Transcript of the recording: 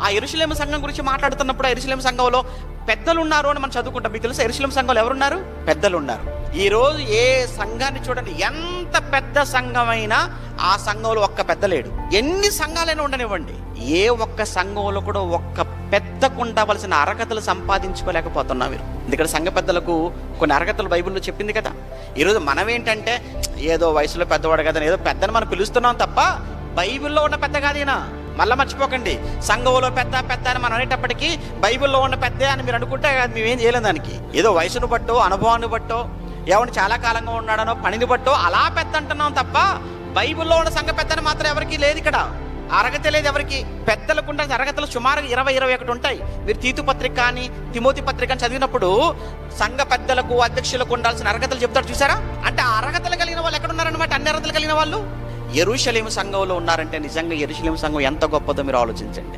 ఆ యెరూషలేము సంఘం గురించి మాట్లాడుతున్నప్పుడు ఆ యెరూషలేము సంఘంలో పెద్దలు ఉన్నారు అని మనం చదువుకుంటాం. మీకు తెలుసా యెరూషలేము సంఘంలో ఎవరున్నారు? పెద్దలు ఉన్నారు. ఈరోజు ఏ సంఘాన్ని చూడండి, ఎంత పెద్ద సంఘమైనా ఆ సంఘంలో ఒక్క పెద్ద లేడు. ఎన్ని సంఘాలైనా ఉండనివ్వండి, ఏ ఒక్క సంఘంలో కూడా ఒక్క పెద్దకు ఉండవలసిన అర్హతలు సంపాదించుకోలేకపోతున్నాం మీరు. ఎందుకంటే సంఘ పెద్దలకు కొన్ని అర్హతలు బైబిల్లో చెప్పింది కదా. ఈరోజు మనం ఏంటంటే ఏదో వయసులో పెద్దవాడు కదా, ఏదో పెద్దని మనం పిలుస్తున్నాం తప్ప బైబిల్లో ఉన్న పెద్ద కాదేనా. మళ్ళీ మర్చిపోకండి, సంఘంలో పెద్ద పెద్ద అని మనం అనేటప్పటికీ బైబిల్లో ఉన్న పెద్ద అని మీరు అనుకుంటే మేమేం చేయలేం దానికి. ఏదో వయసును బట్టో, అనుభవాన్ని బట్టో, ఎవరిని చాలా కాలంగా ఉన్నాడనో, పనిని బట్టో అలా పెద్ద అంటున్నాం తప్ప బైబిల్లో ఉన్న సంఘ పెద్దని మాత్రం ఎవరికి లేదు. ఇక్కడ అర్హత లేదు ఎవరికి. పెద్దలకు ఉండే అర్హతలు సుమారుగా 20-21 ఉంటాయి. మీరు తీతు పత్రిక కానీ తిమోతి పత్రిక అని చదివినప్పుడు సంఘ పెద్దలకు, అధ్యక్షులకు ఉండాల్సిన అర్హతలు చెప్తాడు చూసారా. అంటే ఆ అర్హతలు కలిగిన వాళ్ళు ఎక్కడ ఉన్నారనమాట? అన్ని అర్హతలు కలిగిన వాళ్ళు యెరూషలేము సంఘంలో ఉన్నారంటే నిజంగా యెరూషలేము సంఘం ఎంత గొప్పదో మీరు ఆలోచించండి.